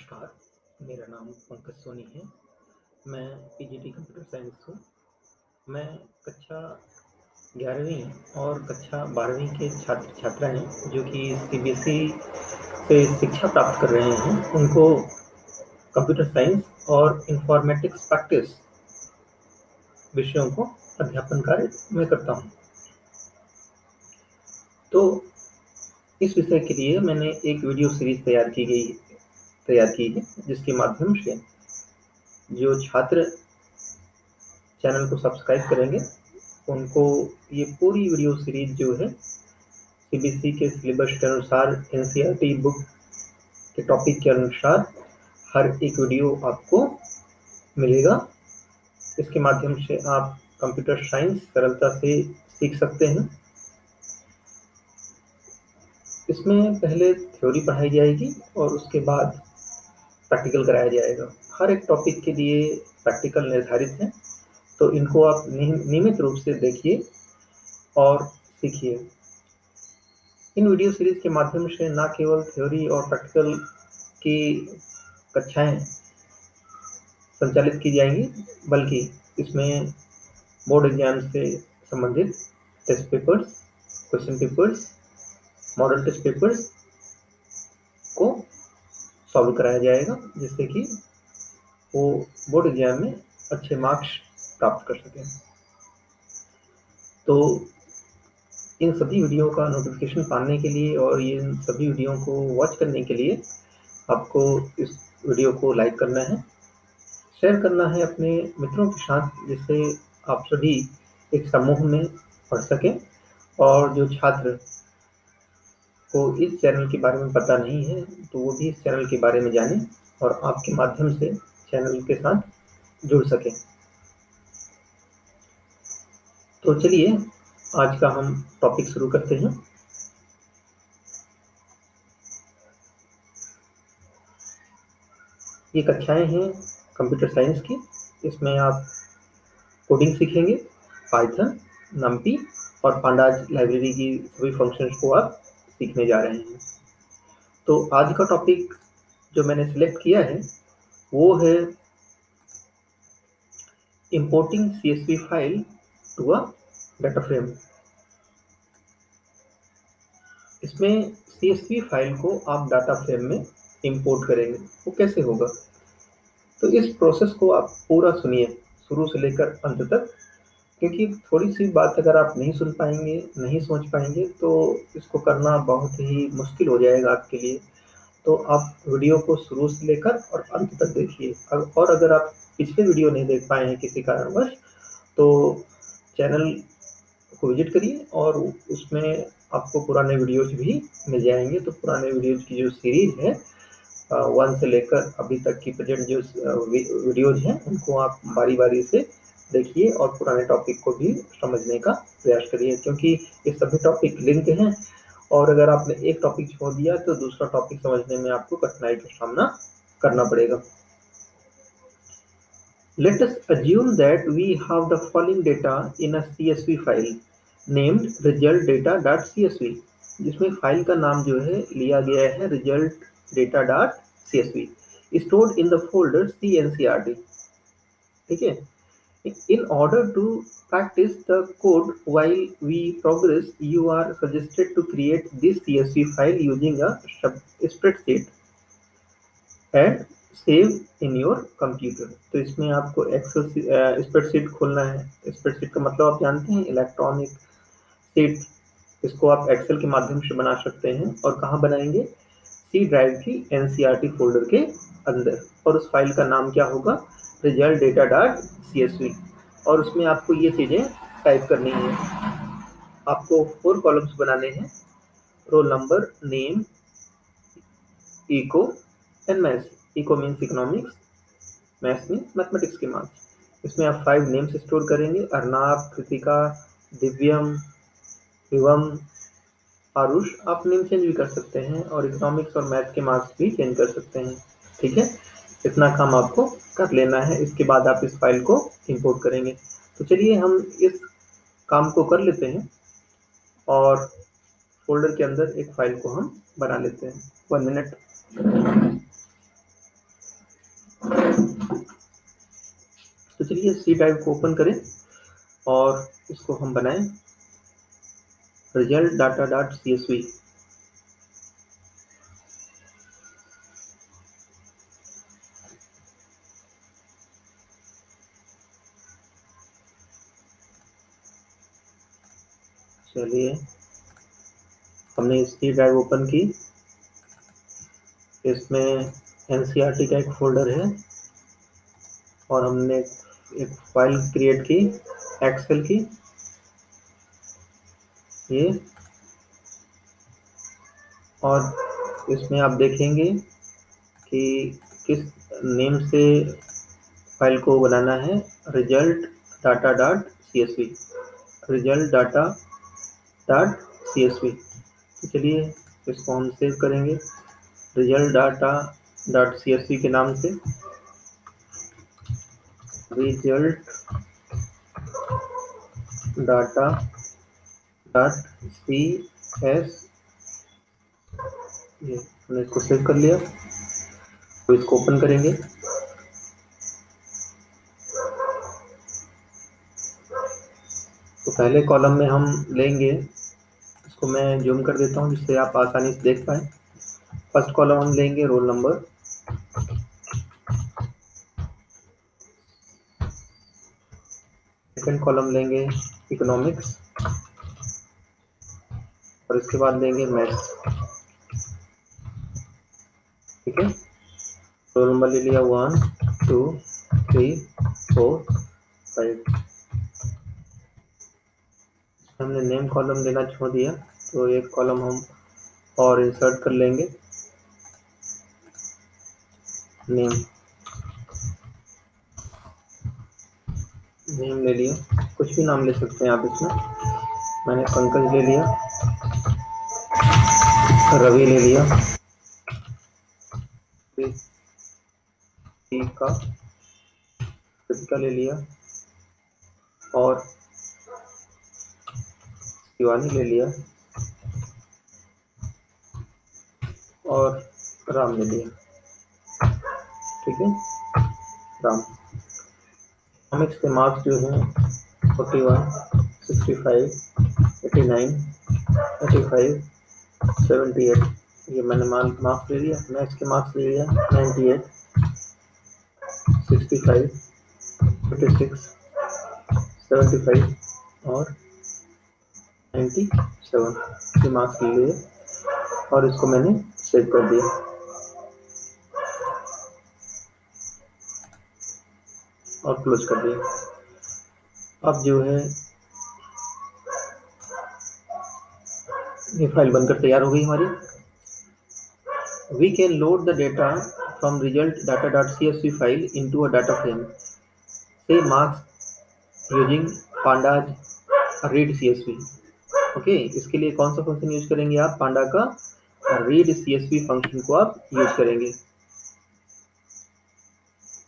नमस्कार, मेरा नाम पंकज सोनी है। मैं पीजीटी कंप्यूटर साइंस हूँ। मैं कक्षा 11वीं और कक्षा 12वीं के छात्र-छात्रा हैं जो कि सीबीएसई से शिक्षा प्राप्त कर रहे हैं, उनको कंप्यूटर साइंस और इन्फॉर्मेटिक्स प्रैक्टिस विषयों को अध्यापन कार्य मैं करता हूँ। तो इस विषय के लिए मैंने एक वीडियो सीरीज तैयार की है, जिसके माध्यम से जो छात्र चैनल को सब्सक्राइब करेंगे उनको ये पूरी वीडियो सीरीज जो है सीबीएसई के सिलेबस के अनुसार एनसीईआरटी बुक के टॉपिक के अनुसार हर एक वीडियो आपको मिलेगा। इसके माध्यम से आप कंप्यूटर साइंस सरलता से सीख सकते हैं। इसमें पहले थ्योरी पढ़ाई जाएगी और उसके बाद प्रैक्टिकल कराया जाएगा। हर एक टॉपिक के लिए प्रैक्टिकल निर्धारित है, तो इनको आप नियमित रूप से देखिए और सीखिए। इन वीडियो सीरीज के माध्यम से न केवल थ्योरी और प्रैक्टिकल की कक्षाएं संचालित की जाएंगी, बल्कि इसमें बोर्ड एग्जाम से संबंधित test papers, question papers, model test papers को सॉल्व कराया जाएगा, जिससे कि वो बोर्ड एग्जाम में अच्छे मार्क्स प्राप्त कर सकें। तो इन सभी वीडियो का नोटिफिकेशन पाने के लिए और इन सभी वीडियो को वॉच करने के लिए आपको इस वीडियो को लाइक करना है, शेयर करना है अपने मित्रों के साथ, जिससे आप सभी एक समूह में पढ़ सकें और जो छात्र को इस चैनल के बारे में पता नहीं है तो वो भी इस चैनल के बारे में जाने और आपके माध्यम से चैनल के साथ जुड़ सकें। तो चलिए आज का हम टॉपिक शुरू करते हैं। ये कक्षाएं हैं कंप्यूटर साइंस की। इसमें आप कोडिंग सीखेंगे, पाइथन, नम्पी और पांडाज लाइब्रेरी की सभी फंक्शंस को आप सीखने जा रहे हैं। तो आज का टॉपिक जो मैंने सिलेक्ट किया है वो है importing CSV file to a data frame. इसमें CSV फाइल को आप डाटा फ्रेम में इंपोर्ट करेंगे, वो कैसे होगा? तो इस प्रोसेस को आप पूरा सुनिए शुरू से लेकर अंत तक, क्योंकि थोड़ी सी बात अगर आप नहीं सुन पाएंगे, नहीं समझ पाएंगे, तो इसको करना बहुत ही मुश्किल हो जाएगा आपके लिए। तो आप वीडियो को शुरू से लेकर और अंत तक देखिए। और अगर आप पिछले वीडियो नहीं देख पाए हैं किसी कारणवश, तो चैनल को विजिट करिए और उसमें आपको पुराने वीडियोज भी मिल जाएंगे। तो पुराने वीडियोज की जो सीरीज है 1 से लेकर अभी तक की प्रेजेंट जो वीडियोज हैं उनको आप बारी से देखिए और पुराने टॉपिक को भी समझने का प्रयास करिए, क्योंकि ये सभी टॉपिक लिंक हैं और अगर आपने एक टॉपिक छोड़ दिया तो दूसरा टॉपिक समझने में आपको कठिनाई का सामना करना पड़ेगा। Let us assume that we have the following data in a CSV file named result-data.csv, जिसमें फाइल का नाम जो है लिया गया है result-data.csv, stored in the folder CNCRT। ठीक है। In order to practice the code while we progress, you are suggested to create this CSV file using a spreadsheet and save in your computer। तो इसमें आपको Excel spreadsheet खोलना है। Spreadsheet का मतलब आप जानते हैं, इलेक्ट्रॉनिक शीट। इसको आप एक्सेल के माध्यम से बना सकते हैं और कहाँ बनाएंगे? सी ड्राइव की NCRT फोल्डर के अंदर। और उस फाइल का नाम क्या होगा? result-data.csv। और उसमें आपको ये चीज़ें टाइप करनी है। आपको 4 कॉलम्स बनाने हैं: roll number, name, eco and maths. Eco means economics, maths means mathematics के मार्क्स। इसमें आप 5 नेम्स स्टोर करेंगे: अर्नाब, कृतिका, दिव्यम, शिवम, आरुष। आप नेम चेंज भी कर सकते हैं और इकोनॉमिक्स और मैथ के मार्क्स भी चेंज कर सकते हैं। ठीक है, इतना काम आपको कर लेना है। इसके बाद आप इस फाइल को इंपोर्ट करेंगे। तो चलिए हम इस काम को कर लेते हैं और फोल्डर के अंदर एक फाइल को हम बना लेते हैं। 1 मिनट। चलिए सी ड्राइव को ओपन करें और इसको हम बनाएं रिजल्ट डाटा डॉट CSV। चलिए हमने सी ड्राइव ओपन की, इसमें NCERT का एक फोल्डर है और हमने एक फाइल क्रिएट की एक्सेल की, ये, और इसमें आप देखेंगे कि किस नेम से फाइल को बनाना है, result data dot CSV, result data dot CSV। तो चलिए इसको हम सेव करेंगे रिजल्ट डाटा डॉट CSV के नाम से, रिजल्ट डाटा डॉट CS, ये हमने इसको सेव कर लिया। तो इसको ओपन करेंगे, तो पहले कॉलम में हम लेंगे, इसको मैं जूम कर देता हूँ जिससे आप आसानी से देख पाए। फर्स्ट कॉलम हम लेंगे रोल नंबर, सेकंड कॉलम लेंगे इकोनॉमिक्स, और इसके बाद लेंगे मैथ्स। ठीक है, रोल नंबर ले लिया 1 2 3 4 5। हमने नेम कॉलम लेना छोड़ दिया, तो एक कॉलम हम और इंसर्ट कर लेंगे, नेम, नेम ले लिया, कुछ भी नाम ले सकते हैं आप इसमें। मैंने पंकज ले लिया, रवि ले लिया, का कृतिका ले लिया, और शिवानी ले लिया, और राम ले लिया। ठीक है, राम। कॉमिक्स के मार्क्स जो हैं 41 65 89 85 78, ये मैंने मार्क्स ले लिया। मैथ्स के मार्क्स ले लिया 98 65 56 75 और 97 ये मार्क्स ले लिए, और इसको मैंने सेव कर दिया। और क्लोज कर दिया। अब जो है ये फाइल बनकर तैयार हो गई हमारी। We can load the data from result data dot CSV file into a data frame say marks using pandas read CSV। Okay, इसके लिए कौन सा फंक्शन यूज करेंगे आप? पांडा का रीड CSV फंक्शन को आप यूज करेंगे।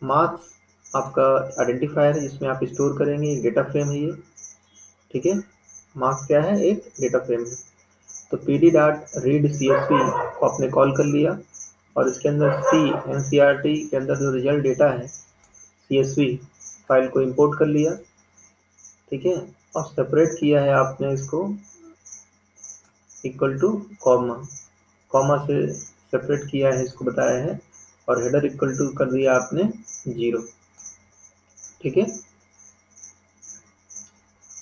मार्क्स आपका आइडेंटिफायर है जिसमें आप स्टोर करेंगे, एक डेटा फ्रेम है ये। ठीक है, मार्क्स क्या है? एक डेटा फ्रेम है। तो PD डॉट रीड CSV को आपने कॉल कर लिया, और इसके अंदर NCERT के अंदर जो रिजल्ट डेटा है CSV फाइल को इंपोर्ट कर लिया। ठीक है, और सेपरेट किया है आपने इसको इक्वल टू कॉमा, कॉमा से सेपरेट किया है, इसको बताया है, और हेडर इक्वल टू कर दिया आपने 0। ठीक है,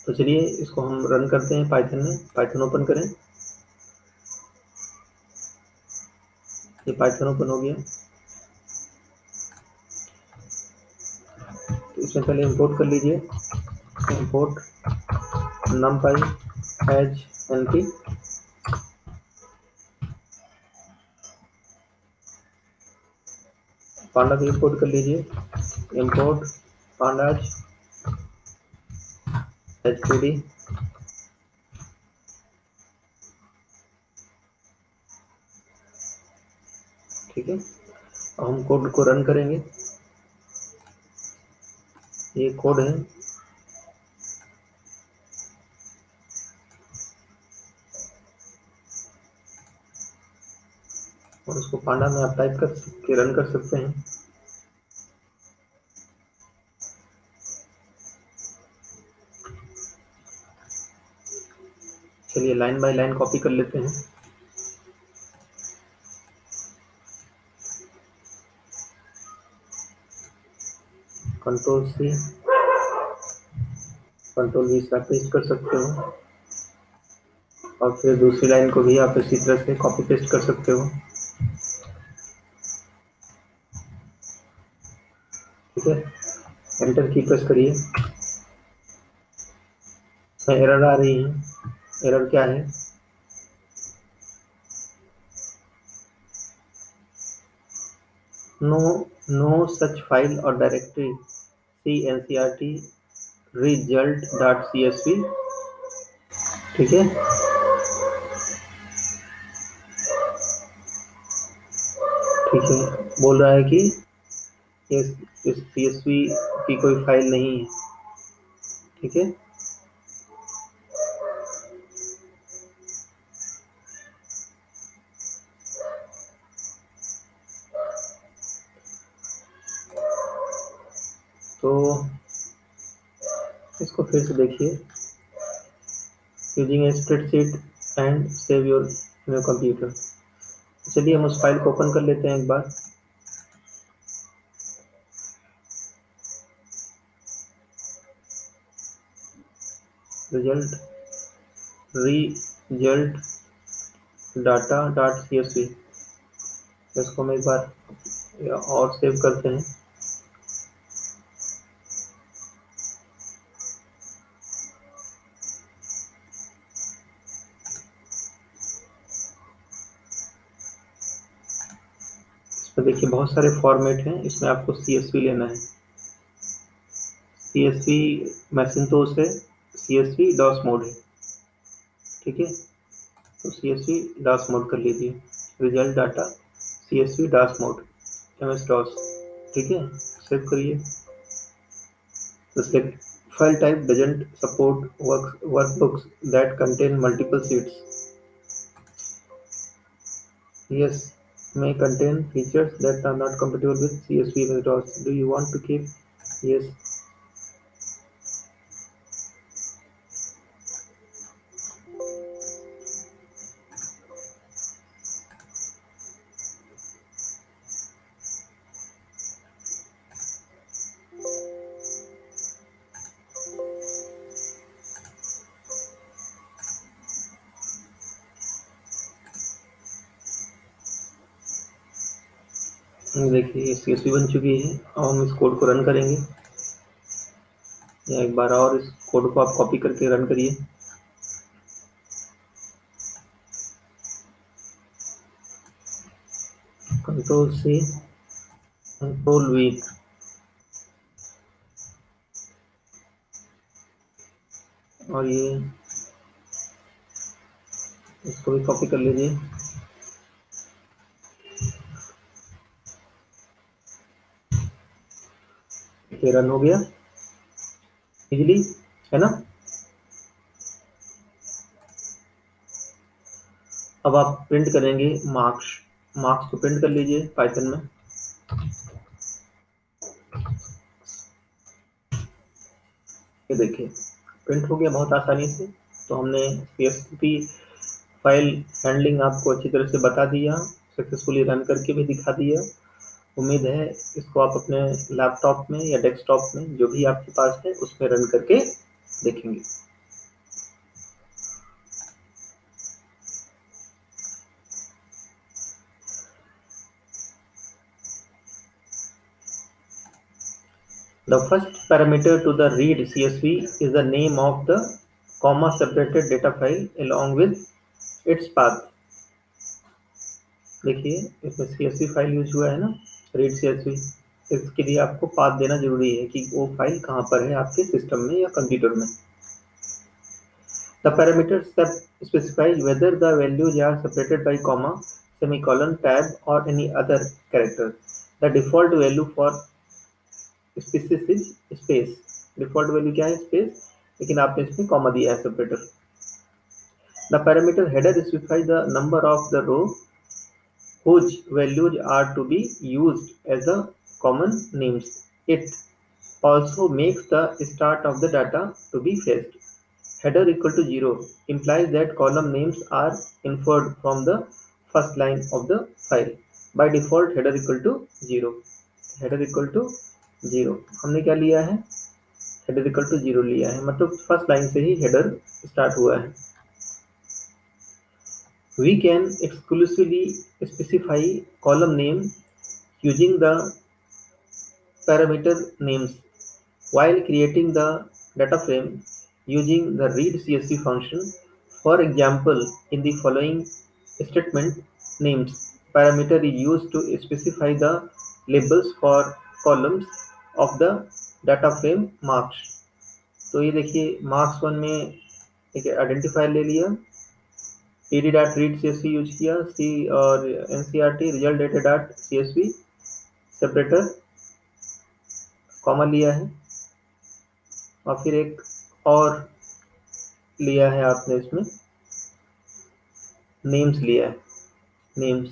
तो चलिए इसको हम रन करते हैं पाइथन में। पाइथन ओपन करें, ये पाइथन ओपन हो गया। तो इसमें पहले इंपोर्ट कर लीजिए, इंपोर्ट numpy एज np, पांडा को इंपोर्ट कर लीजिए, इंपोर्ट pandas hpd। ठीक है, अब हम कोड को रन करेंगे। ये कोड है, और उसको पांडा में आप टाइप कर के रन कर सकते हैं। चलिए लाइन बाय लाइन कॉपी कर लेते हैं। कंट्रोल सी, कंट्रोल वी से पेस्ट कर सकते हो, और फिर दूसरी लाइन को भी आप इसी तरह से कॉपी पेस्ट कर सकते हो। ठीक है, एंटर की प्रेस करिए। एरर आ रही है, एरर क्या है? नो सच फाइल और डायरेक्टरी सी एनसीईआरटी result.csv। ठीक है, ठीक है, बोल रहा है कि इस CSV की कोई फाइल नहीं है। ठीक है, तो इसको फिर से देखिए। Using A spreadsheet and save your computer. चलिए हम उस फाइल को ओपन कर लेते हैं एक बार। result data.csv, इसको हम एक बार और सेव करते हैं। इसमें देखिए बहुत सारे फॉर्मेट हैं, इसमें आपको CSV लेना है। CSV मैसिंटोस है, CSV डॉस मोड है। ठीक है, तो CSV डॉस मोड कर लीजिए। Result data CSV DOS mode MS DOS। ठीक है, सेव करिए। तो file type doesn't support workbooks that contain multiple sheets. Yes, may contain features that are not compatible with CSV MS DOS. Do you want to keep? Yes. देखिए CSV बन चुकी है और हम इस कोड को रन करेंगे। या एक बार और इस कोड को आप कॉपी करके रन करिए। कंट्रोल C, कंट्रोल V, और ये इसको भी कॉपी कर लीजिए। ये रन हो गया इजीली, है ना। अब आप प्रिंट करेंगे मार्क्स को प्रिंट कर लीजिए पाइथन में। ये देखिए प्रिंट हो गया बहुत आसानी से। तो हमने PHP फाइल हैंडलिंग आपको अच्छी तरह से बता दिया, सक्सेसफुली रन करके भी दिखा दिया। उम्मीद है इसको आप अपने लैपटॉप में या डेस्कटॉप में जो भी आपके पास है उसमें रन करके देखेंगे। The first parameter to the read CSV is the name of the comma separated data file along with its path। देखिए इसमें CSV फाइल यूज हुआ है ना, read CSV। इसके लिए आपको पाथ देना जरूरी है कि वो फाइल कहाँ पर है आपके सिस्टम में या कंप्यूटर में। The parameters specify whether the values are separated by comma, semicolon, tab or any other character. The default value for spaces is space. Default value क्या है? स्पेस, लेकिन आपने इसमें कॉमा दिया है separator. The parameter header specify the number of the row whose values are to be used as the common names. It also makes the start of the data to be fetched. header equal to 0 implies that column names are inferred from the first line of the file. By default header equal to 0, header equal to 0 हमने क्या लिया है, header equal to 0 लिया है, मतलब first line से ही header start हुआ है. We can exclusively specify column name using the parameter names while creating the data frame using the read CSV function. For example, in the following statement, names parameter is used to specify the labels for columns of the data frame marks. तो ये देखिए marks 1 में एक identifier ले लिया, pd.read.csv use किया, सी और ncrt result data.csv separator comma लिया है, और फिर एक और लिया है आपने इसमें नेम्स लिया है, नेम्स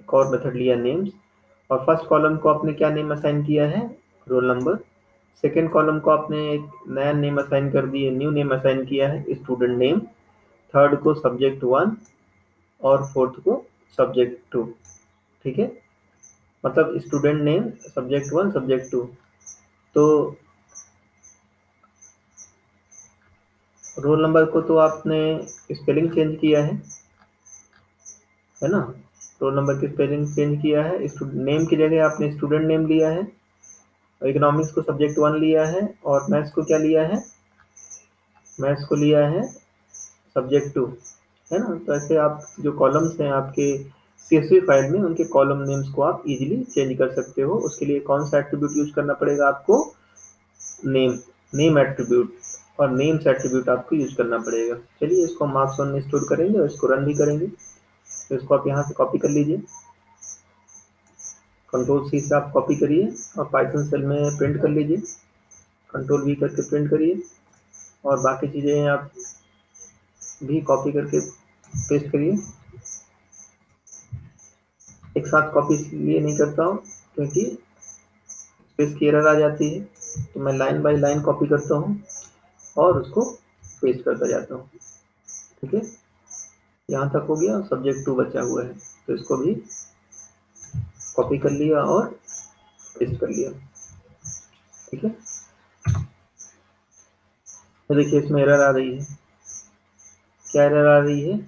एक और मेथड लिया नेम्स, और फर्स्ट कॉलम को आपने क्या नेम असाइन किया है, रोल नंबर. सेकेंड कॉलम को आपने एक नया नेम असाइन कर दिए, न्यू नेम असाइन किया है स्टूडेंट नेम, थर्ड को सब्जेक्ट 1 और फोर्थ को सब्जेक्ट 2. ठीक है, मतलब स्टूडेंट नेम सब्जेक्ट 1 सब्जेक्ट 2. तो रोल नंबर को तो आपने स्पेलिंग चेंज किया है ना, रोल नंबर की स्पेलिंग चेंज किया है, नेम की जगह आपने स्टूडेंट नेम लिया है, इकोनॉमिक्स को सब्जेक्ट 1 लिया है, और मैथ्स को क्या लिया है, मैथ्स को लिया है सब्जेक्ट 2, है ना. तो ऐसे आप जो कॉलम्स हैं आपके CSV फाइल में, उनके कॉलम नेम्स को आप इजीली चेंज कर सकते हो. उसके लिए कौन सा एट्रीब्यूट यूज करना पड़ेगा आपको, नेम एट्रीब्यूट, और नेम्स एट्रीब्यूट आपको यूज करना पड़ेगा. चलिए इसको मार्क्स 1 में स्टोर करेंगे और इसको रन भी करेंगे. तो इसको आप यहाँ से कॉपी कर लीजिए, Ctrl+C से आप कॉपी करिए और पाइथन सेल में प्रिंट कर लीजिए, Ctrl+V करके प्रिंट करिए, और बाकी चीज़ें आप भी कॉपी करके पेस्ट करिए. एक साथ कॉपी इसलिए नहीं करता हूँ क्योंकि स्पेस की एरर आ जाती है, तो मैं लाइन बाय लाइन कॉपी करता हूँ और उसको पेस्ट करता जाता हूँ. ठीक है, यहाँ तक हो गया, सब्जेक्ट 2 बचा हुआ है, तो इसको भी कॉपी कर लिया और पेस्ट कर लिया. ठीक है, तो देखिए इसमें एरर आ रही है, क्या एरर आ रही है,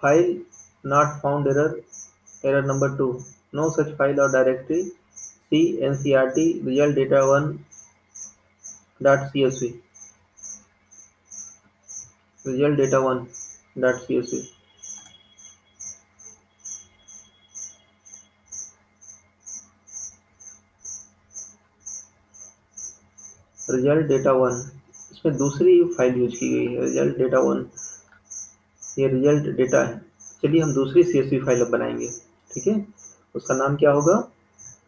file not found error, error number 2, no such file और directory, C ncrt result data1.csv, result data1.csv. Result data 1, इसमें दूसरी फाइल यूज की गई है, रिजल्ट डेटा 1, ये रिजल्ट डेटा है. चलिए हम दूसरी CSV फाइल अब बनाएंगे. ठीक है, उसका नाम क्या होगा,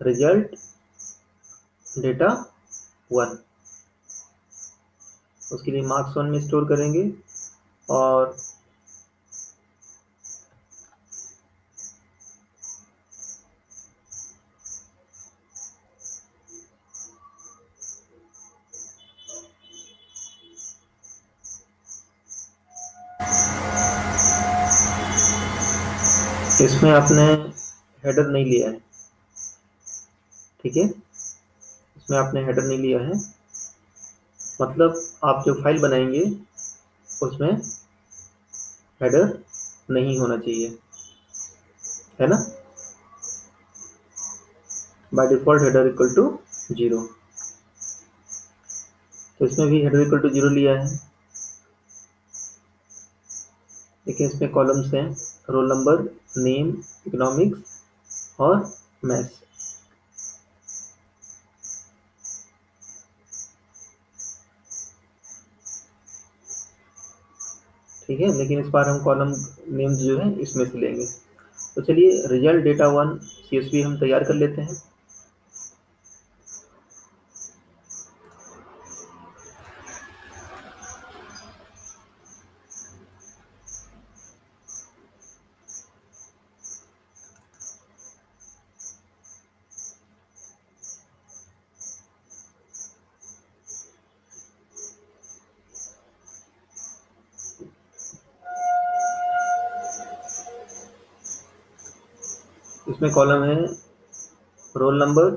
रिजल्ट डेटा 1. उसके लिए मार्क्स 1 में स्टोर करेंगे, और इसमें आपने हेडर नहीं लिया है. ठीक है, इसमें आपने हेडर नहीं लिया है, मतलब आप जो फाइल बनाएंगे उसमें हेडर नहीं होना चाहिए, है ना. By default header equal to 0, तो इसमें भी हेडर इक्वल टू 0 लिया है. देखिए इसमें कॉलम्स हैं, रोल नंबर, नेम, इकोनॉमिक्स और मैथ्स. ठीक है, लेकिन इस बार हम कॉलम नेम्स जो है इसमें से लेंगे. तो चलिए रिजल्ट डेटा 1 CSV हम तैयार कर लेते हैं. इसमें कॉलम है roll number,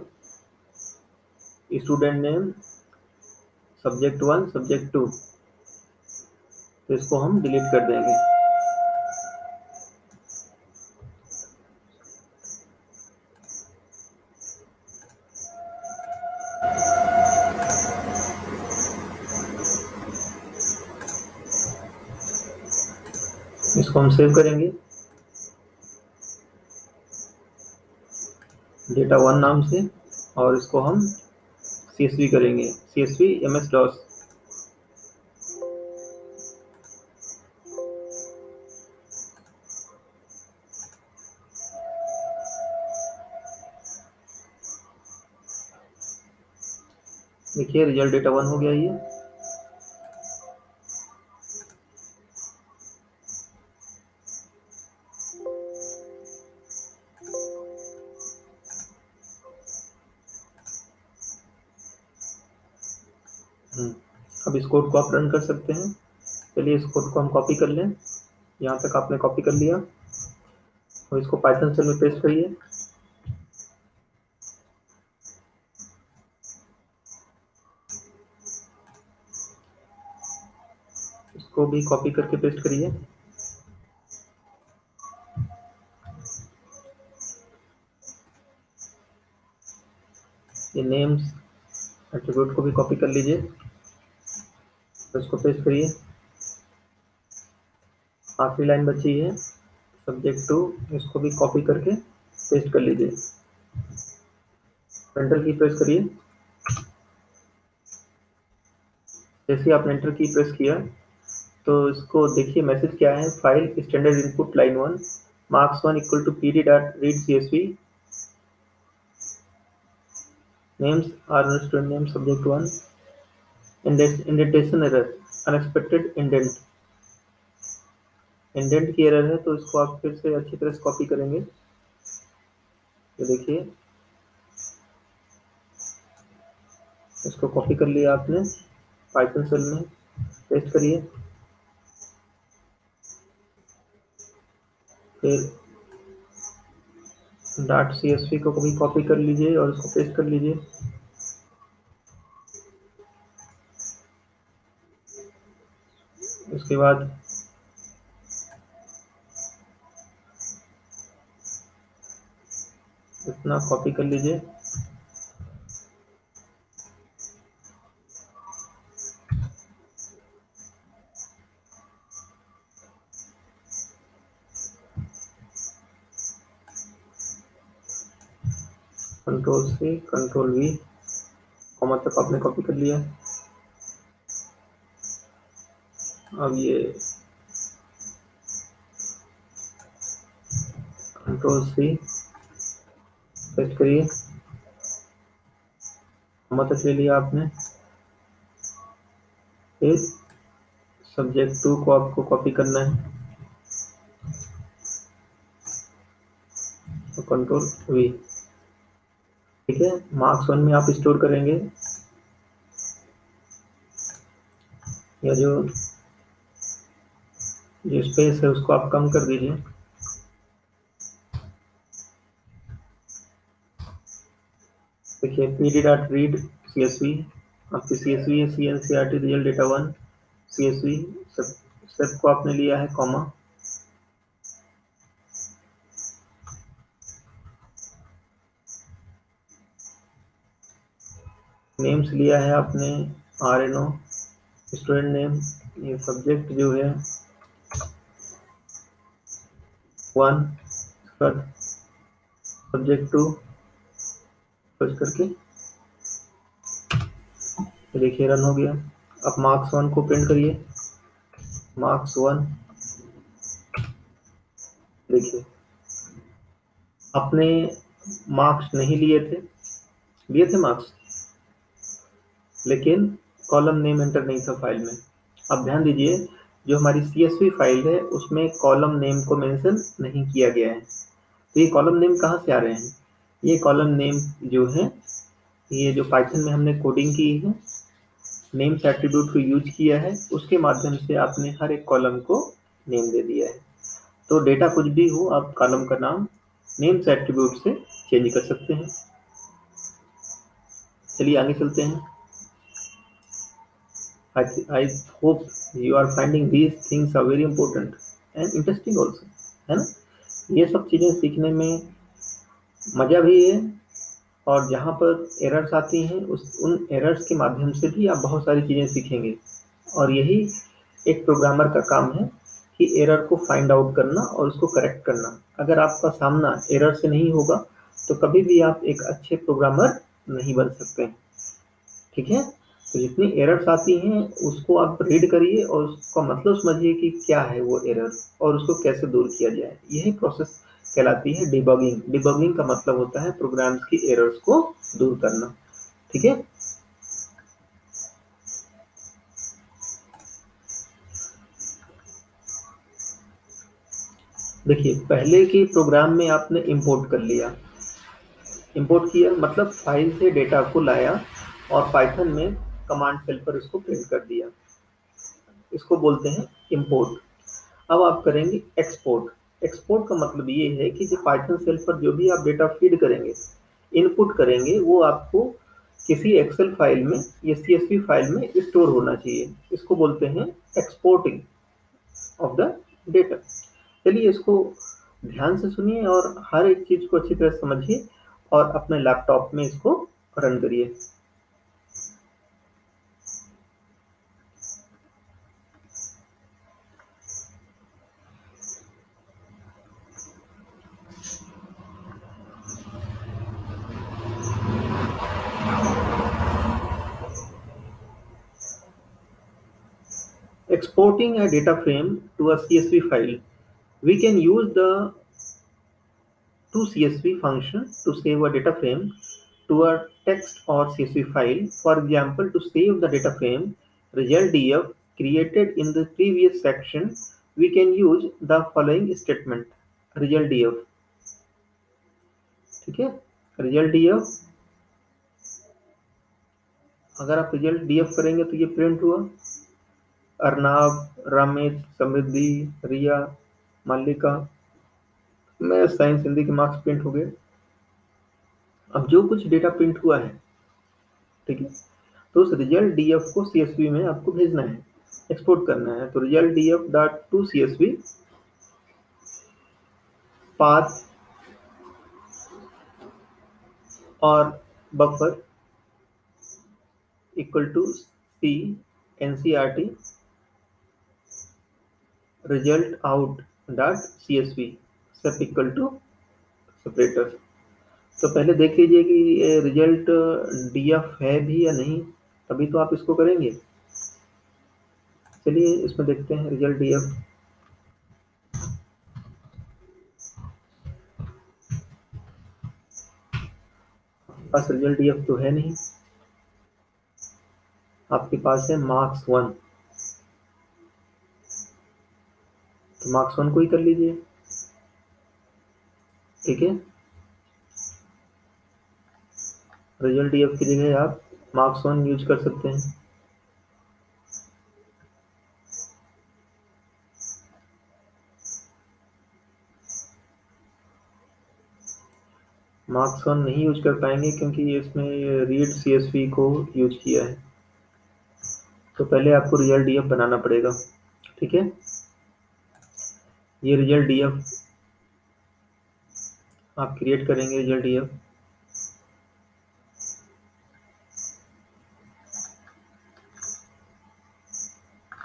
student name, subject 1, subject 2, तो इसको हम डिलीट कर देंगे। इसको हम सेव करेंगे डेटा 1 नाम से, और इसको हम CSV करेंगे, CSV MS DOS। देखिए रिजल्ट डेटा 1 हो गया ये। अब इस कोड को आप रन कर सकते हैं। चलिए इस कोड को हम कॉपी कर लें। यहाँ तक आपने कॉपी कर लिया, और इसको पाइथन सेल में पेस्ट करिए। इसको भी कॉपी करके पेस्ट करिए। ये नेम्स एट्रीब्यूट को भी कॉपी कर लीजिए, तो इसको पेस्ट करिए। आखिरी लाइन बची है सब्जेक्ट 2, इसको भी कॉपी करके पेस्ट कर लीजिए। एंटर की प्रेस करिए। जैसे ही आपने एंटर की प्रेस किया तो इसको देखिए मैसेज क्या है, file standard input line 1 marks 1 equal to pd.read CSV, names are student name subject 1, indentation error, unexpected indent। Indent की एरर है, तो इसको आप फिर से अच्छी तरह से कॉपी करेंगे। ये देखिए इसको कॉपी कर लिया आपने, पाइथन सेल में पेस्ट करिए। फिर .csv को भी कॉपी कर लीजिए और इसको पेस्ट कर लीजिए। उसके बाद इतना कॉपी कर लीजिए। Ctrl+C Ctrl+V, कॉमा तक आपने कॉपी कर लिया। अब ये Ctrl+C पेस्ट करिए, कॉमा तक ले लिया आपने। फिर सब्जेक्ट 2 को आपको कॉपी करना है, तो Ctrl+V। ठीक है, मार्क्स 1 में आप स्टोर करेंगे, या जो स्पेस है उसको आप कम कर दीजिए। देखिए pd.read CSV, आपकी CSV है CNCRT रिजल्ट डेटा 1 CSV, सब को आपने लिया है कॉमा। नेम्स लिया है आपने RNO, स्टूडेंट नेम, ये सब्जेक्ट जो है 1, सब्जेक्ट 2 सर्च करके देखिए रन हो गया। अब मार्क्स 1 को प्रिंट करिए, मार्क्स 1। देखिए आपने मार्क्स नहीं लिए थे मार्क्स, लेकिन कॉलम नेम एंटर नहीं था फाइल में। अब ध्यान दीजिए, जो हमारी CSV फाइल है उसमें कॉलम नेम को मेंशन नहीं किया गया है। तो ये कॉलम नेम कहाँ से आ रहे हैं? ये कॉलम नेम जो है, ये जो पाइथन में हमने कोडिंग की है, नेम्स एट्रीब्यूट को यूज किया है, उसके माध्यम से आपने हर एक कॉलम को नेम दे दिया है। तो डेटा कुछ भी हो, आप कॉलम का नाम नेम्स एट्रीब्यूट से चेंज कर सकते हैं। चलिए आगे चलते हैं। I hope you are finding these things are very important and interesting also, है ना। ये सब चीज़ें सीखने में मज़ा भी है, और जहाँ पर एरर्स आती हैं उन एरर्स के माध्यम से भी आप बहुत सारी चीज़ें सीखेंगे। और यही एक प्रोग्रामर का काम है कि एरर को फाइंड आउट करना और उसको करेक्ट करना। अगर आपका सामना एरर से नहीं होगा तो कभी भी आप एक अच्छे प्रोग्रामर नहीं बन सकते, ठीक है। तो जितनी एरर्स आती हैं उसको आप रीड करिए और उसका मतलब समझिए कि क्या है वो एरर और उसको कैसे दूर किया जाए। यही प्रोसेस कहलाती है डिबगिंग। डिबगिंग का मतलब होता है प्रोग्राम्स की एरर्स को दूर करना, ठीक है। देखिए, पहले के प्रोग्राम में आपने इंपोर्ट कर लिया, इंपोर्ट किया मतलब फाइल से डेटा को लाया और पाइथन में कमांड सेल पर इसको प्रिंट कर दिया, इसको बोलते हैं इंपोर्ट। अब आप करेंगे एक्सपोर्ट। एक्सपोर्ट का मतलब ये है कि जो पाइथन सेल पर जो भी आप डेटा फीड करेंगे, इनपुट करेंगे, वो आपको किसी एक्सेल फाइल में या सीएसवी फाइल में स्टोर होना चाहिए। इसको बोलते हैं एक्सपोर्टिंग ऑफ द डेटा। चलिए इसको ध्यान से सुनिए और हर एक चीज को अच्छी तरह समझिए और अपने लैपटॉप में इसको रन करिए। Exporting a data frame to a CSV file, we can use the toCSV function to save a data frame to a text or CSV file. For example, to save the data frame result.df created in the previous section, we can use the following statement result.df, ठीक है। result.df, अगर आप result.df करेंगे तो ये print हुआ अर्नाब, रामेश, समृद्धि, रिया, मालिका, मैं साइंस हिंदी के मार्क्स प्रिंट हो गए। अब जो कुछ डेटा प्रिंट हुआ है, ठीक है, तो उस रिजल्ट डीएफ को सीएसवी में आपको भेजना है, एक्सपोर्ट करना है। तो result DF dot to CSV path or buffer equal to C NCERT result out dot CSV sep equal to separator. तो पहले देख लीजिए कि ये रिजल्ट डीएफ है भी या नहीं, तभी तो आप इसको करेंगे। चलिए इसमें देखते हैं रिजल्ट डीएफ। पास रिजल्ट डीएफ तो है नहीं, आपके पास है मार्क्स 1, तो मार्क्स 1 को ही कर लीजिए, ठीक है। रिजल्ट डीएफ की जगह आप मार्क्स 1 यूज कर सकते हैं। मार्क्स 1 नहीं यूज कर पाएंगे क्योंकि इसमें रीड सीएसवी को यूज किया है, तो पहले आपको रिजल्ट डीएफ बनाना पड़ेगा, ठीक है। ये रिजल्ट डीएफ आप क्रिएट करेंगे, रिजल्ट डीएफ।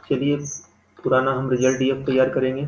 चलिए पुराना हम रिजल्ट डीएफ तैयार करेंगे।